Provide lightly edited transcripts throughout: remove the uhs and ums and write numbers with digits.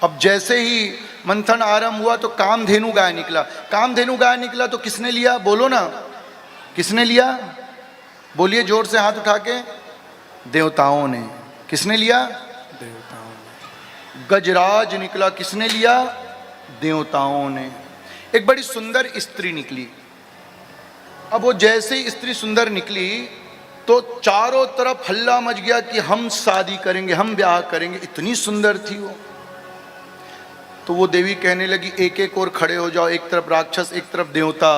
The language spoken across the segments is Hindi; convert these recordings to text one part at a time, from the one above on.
अब जैसे ही मंथन आरंभ हुआ तो कामधेनु गाय निकला। कामधेनु गाय निकला तो किसने लिया? बोलो ना, किसने लिया? बोलिए जोर से हाथ उठा के। देवताओं ने। किसने लिया? देवताओं ने। गजराज निकला, किसने लिया? देवताओं ने। एक बड़ी सुंदर स्त्री निकली। अब वो जैसे ही स्त्री सुंदर निकली तो चारों तरफ हल्ला मच गया कि हम शादी करेंगे, हम ब्याह करेंगे। इतनी सुंदर थी वो। तो वो देवी कहने लगी एक एक और खड़े हो जाओ, एक तरफ राक्षस एक तरफ देवता।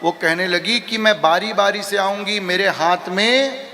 वो कहने लगी कि मैं बारी बारी से आऊंगी, मेरे हाथ में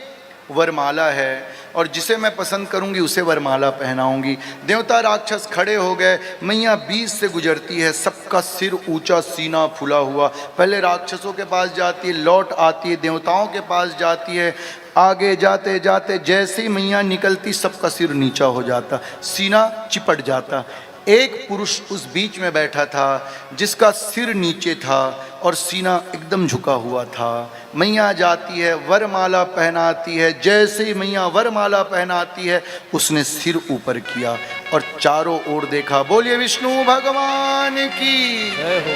वरमाला है और जिसे मैं पसंद करूंगी उसे वरमाला पहनाऊंगी। देवता राक्षस खड़े हो गए। मैया बीच से गुजरती है, सबका सिर ऊंचा, सीना फूला हुआ। पहले राक्षसों के पास जाती है, लौट आती है, देवताओं के पास जाती है। आगे जाते जाते जैसे ही मैया निकलती सबका सिर नीचा हो जाता, सीना चिपट जाता। एक पुरुष उस बीच में बैठा था जिसका सिर नीचे था और सीना एकदम झुका हुआ था। मैया जाती है, वरमाला पहनाती है। जैसे ही मैया वरमाला पहनाती है उसने सिर ऊपर किया और चारों ओर देखा। बोलिए विष्णु भगवान की जय हो।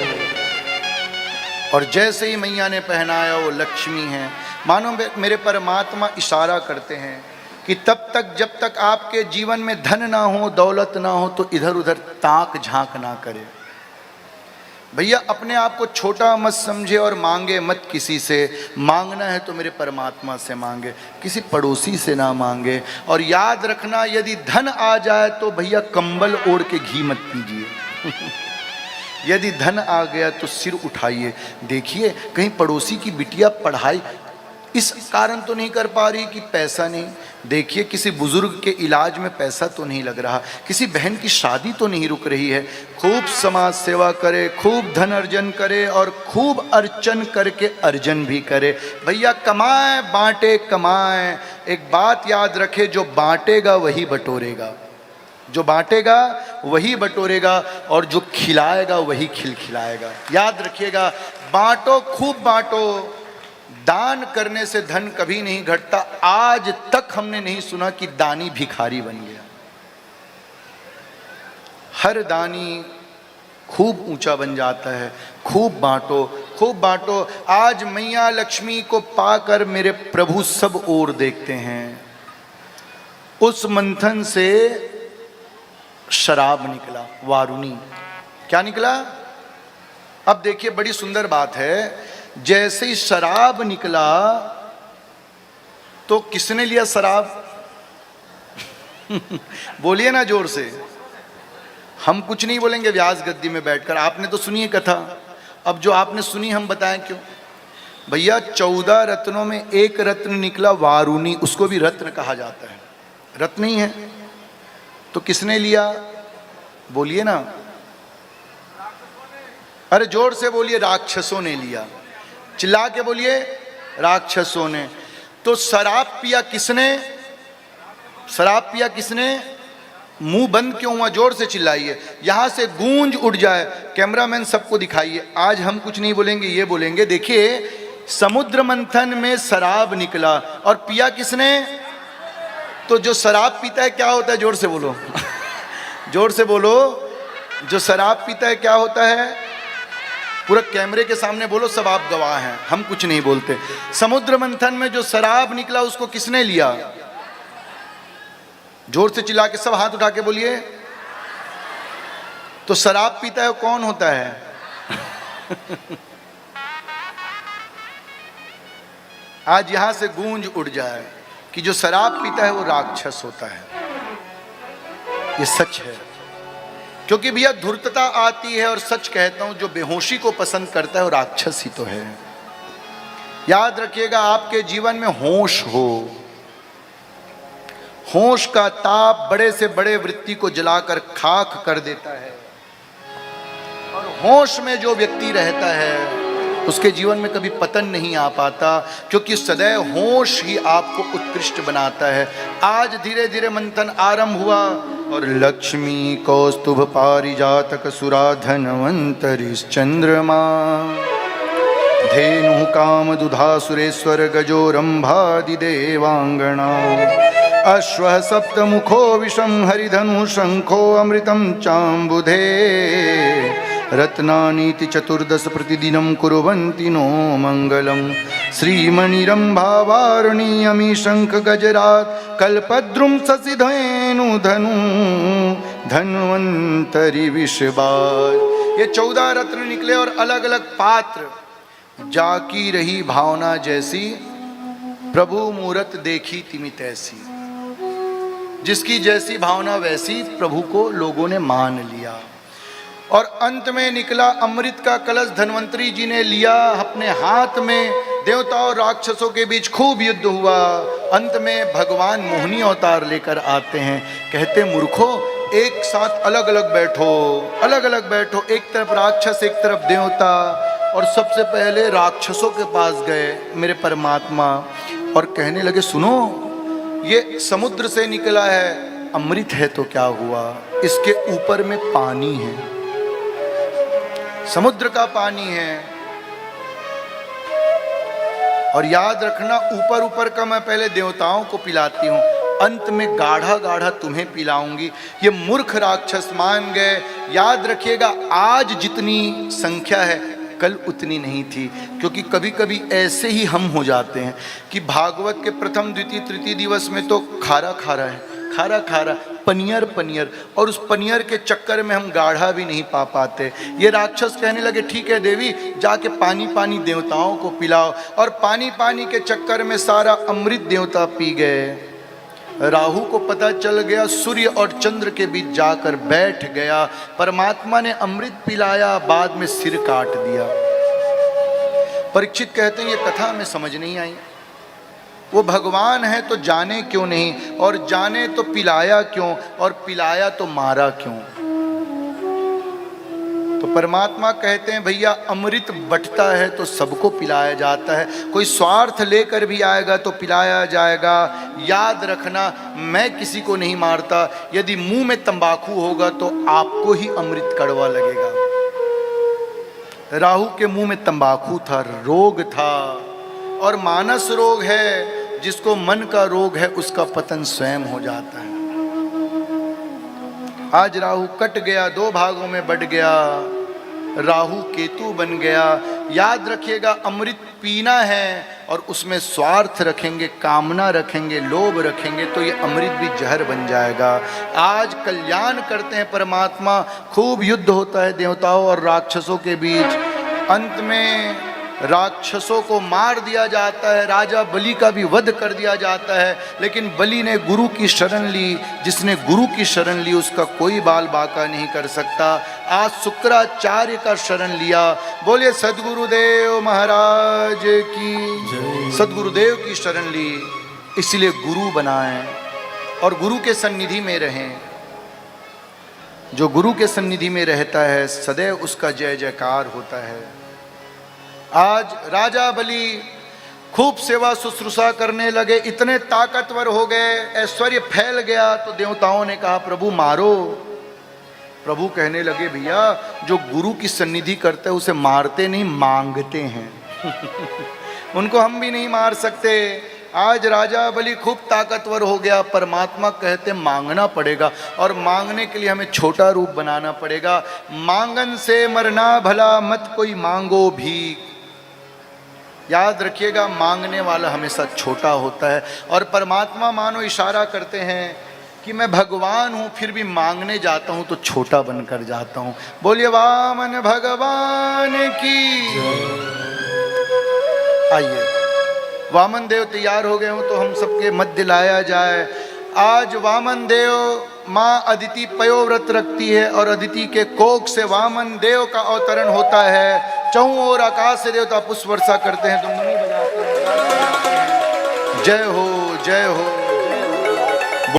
और जैसे ही मैया ने पहनाया वो लक्ष्मी है। मानो मेरे परमात्मा इशारा करते हैं कि तब तक जब तक आपके जीवन में धन ना हो, दौलत ना हो, तो इधर उधर ताक झांक ना करे। भैया अपने आप को छोटा मत समझे और मांगे मत किसी से। मांगना है तो मेरे परमात्मा से मांगे, किसी पड़ोसी से ना मांगे। और याद रखना, यदि धन आ जाए तो भैया कंबल ओढ़ के घी मत पीजिए। यदि धन आ गया तो सिर उठाइए। देखिए कहीं पड़ोसी की बिटिया पढ़ाई इस कारण तो नहीं कर पा रही कि पैसा नहीं। देखिए किसी बुजुर्ग के इलाज में पैसा तो नहीं लग रहा, किसी बहन की शादी तो नहीं रुक रही है। खूब समाज सेवा करे, खूब धन अर्जन करे और खूब अर्चन करके अर्जन भी करे। भैया कमाए बांटे कमाए। एक बात याद रखे, जो बांटेगा वही बटोरेगा, जो बांटेगा वही बटोरेगा और जो खिलाएगा वही खिलाएगा। याद रखिएगा, बांटो, खूब बांटो। दान करने से धन कभी नहीं घटता। आज तक हमने नहीं सुना कि दानी भिखारी बन गया। हर दानी खूब ऊंचा बन जाता है। खूब बांटो, खूब बांटो। आज मैया लक्ष्मी को पाकर मेरे प्रभु सब ओर देखते हैं। उस मंथन से शराब निकला, वारुणी। क्या निकला? अब देखिए बड़ी सुंदर बात है। जैसे ही शराब निकला तो किसने लिया शराब? बोलिए ना जोर से। हम कुछ नहीं बोलेंगे व्यास गद्दी में बैठकर। आपने तो सुनी है कथा। अब जो आपने सुनी हम बताएं क्यों? भैया 14 रत्नों में एक रत्न निकला वारुणी। उसको भी रत्न कहा जाता है, रत्न ही है। तो किसने लिया? बोलिए ना, अरे जोर से बोलिए। राक्षसों ने लिया। चिल्ला के बोलिए, राक्षसों ने। तो शराब पिया किसने? शराब पिया किसने? मुंह बंद क्यों हुआ? जोर से चिल्लाइए, यहां से गूंज उठ जाए। कैमरामैन सबको दिखाइए। आज हम कुछ नहीं बोलेंगे, ये बोलेंगे। देखिए समुद्र मंथन में शराब निकला और पिया किसने? तो जो शराब पीता है क्या होता है? जोर से बोलो। जोर से बोलो। जो शराब पीता है क्या होता है? पूरा कैमरे के सामने बोलो, सब आप गवाह हैं, हम कुछ नहीं बोलते। समुद्र मंथन में जो शराब निकला उसको किसने लिया? जोर से चिल्ला के सब हाथ उठा के बोलिए। तो शराब पीता है कौन होता है? आज यहां से गूंज उड़ जाए कि जो शराब पीता है वो राक्षस होता है। ये सच है। क्योंकि भैया धूर्तता आती है और सच कहता हूं, जो बेहोशी को पसंद करता है वो राक्षस ही तो है। याद रखिएगा, आपके जीवन में होश हो। होश का ताप बड़े से बड़े वृत्ति को जलाकर खाक कर देता है। और होश में जो व्यक्ति रहता है उसके जीवन में कभी पतन नहीं आ पाता, क्योंकि सदैव होश ही आपको उत्कृष्ट बनाता है। आज धीरे धीरे मंथन आरंभ हुआ और लक्ष्मी कौस्तुभ पारिजातक सुरा धनवंतरिश्च चंद्रमा धेनु काम दुधा सुरेश्वर गजो रंभादि देवांगना अश्वः सप्तमुखो विषं हरिधनु शंखो अमृतं चाम्बुधे रत्नानीति चतुर्दश प्रतिदिनं कुर्वन्ति नो मंगलम। श्रीमणिरंभावारुणीयमी शंख गजरात कल्पद्रुम शशिधेनु धनु धन्वंतरि विषबाज। ये 14 रत्न निकले और अलग अलग पात्र। जाकी रही भावना जैसी प्रभु मूरत देखी तिमि तैसी। जिसकी जैसी भावना वैसी प्रभु को लोगों ने मान लिया। और अंत में निकला अमृत का कलश धन्वंतरी जी ने लिया अपने हाथ में। देवताओं और राक्षसों के बीच खूब युद्ध हुआ। अंत में भगवान मोहिनी अवतार लेकर आते हैं। कहते मूर्खो एक साथ अलग अलग बैठो, अलग अलग बैठो। एक तरफ राक्षस एक तरफ देवता। और सबसे पहले राक्षसों के पास गए मेरे परमात्मा और कहने लगे सुनो ये समुद्र से निकला है अमृत है तो क्या हुआ, इसके ऊपर में पानी है, समुद्र का पानी है। और याद रखना ऊपर ऊपर का मैं पहले देवताओं को पिलाती हूँ, अंत में गाढ़ा गाढ़ा तुम्हें पिलाऊंगी। ये मूर्ख राक्षस मान गए। याद रखिएगा आज जितनी संख्या है कल उतनी नहीं थी। क्योंकि कभी कभी ऐसे ही हम हो जाते हैं कि भागवत के प्रथम द्वितीय तृतीय दिवस में तो खारा खारा है, खारा खारा, पनियर पनियर, और उस पनियर के चक्कर में हम गाढ़ा भी नहीं पा पाते। ये राक्षस कहने लगे ठीक है देवी जाके पानी पानी देवताओं को पिलाओ। और पानी पानी के चक्कर में सारा अमृत देवता पी गए। राहु को पता चल गया, सूर्य और चंद्र के बीच जाकर बैठ गया। परमात्मा ने अमृत पिलाया, बाद में सिर काट दिया। परीक्षित कहते हैं ये कथा हमें समझ नहीं आई। वो भगवान है तो जाने क्यों नहीं, और जाने तो पिलाया क्यों, और पिलाया तो मारा क्यों। तो परमात्मा कहते हैं भैया अमृत बंटता है तो सबको पिलाया जाता है। कोई स्वार्थ लेकर भी आएगा तो पिलाया जाएगा। याद रखना मैं किसी को नहीं मारता। यदि मुंह में तंबाकू होगा तो आपको ही अमृत कड़वा लगेगा। राहु के मुंह में तंबाकू था, रोग था, और मानस रोग है। जिसको मन का रोग है उसका पतन स्वयं हो जाता है। आज राहु कट गया, 2 भागों में बट गया, राहु केतु बन गया। याद रखिएगा अमृत पीना है और उसमें स्वार्थ रखेंगे, कामना रखेंगे, लोभ रखेंगे तो ये अमृत भी जहर बन जाएगा। आज कल्याण करते हैं परमात्मा, खूब युद्ध होता है देवताओं और राक्षसों के बीच। अंत में राक्षसों को मार दिया जाता है, राजा बलि का भी वध कर दिया जाता है। लेकिन बलि ने गुरु की शरण ली। जिसने गुरु की शरण ली उसका कोई बाल बाका नहीं कर सकता। आज शुक्राचार्य का शरण लिया। बोलिए सद्गुरुदेव महाराज की, सद्गुरुदेव की शरण ली। इसलिए गुरु बनाएं और गुरु के सन्निधि में रहें। जो गुरु के सन्निधि में रहता है सदैव उसका जय जयकार होता है। आज राजा बलि खूब सेवा शुश्रूषा करने लगे, इतने ताकतवर हो गए, ऐश्वर्य फैल गया। तो देवताओं ने कहा प्रभु मारो। प्रभु कहने लगे भैया जो गुरु की सन्निधि करते हैं उसे मारते नहीं, मांगते हैं। उनको हम भी नहीं मार सकते। आज राजा बलि खूब ताकतवर हो गया। परमात्मा कहते मांगना पड़ेगा, और मांगने के लिए हमें छोटा रूप बनाना पड़ेगा। मांगन से मरना भला, मत कोई मांगो भीख। याद रखिएगा मांगने वाला हमेशा छोटा होता है। और परमात्मा मानो इशारा करते हैं कि मैं भगवान हूँ फिर भी मांगने जाता हूँ तो छोटा बनकर जाता हूँ। बोलिए वामन भगवान की। आइए वामन देव तैयार हो गए हो तो हम सबके मध्य लाया जाए। आज वामन देव माँ अदिति पयोव्रत रखती है और अदिति के कोख से वामन देव का अवतरण होता है। चौं ओर आकाश से देवता पुष्प वर्षा करते हैं, दुमदुमी बजाते हैं। जय हो जय हो।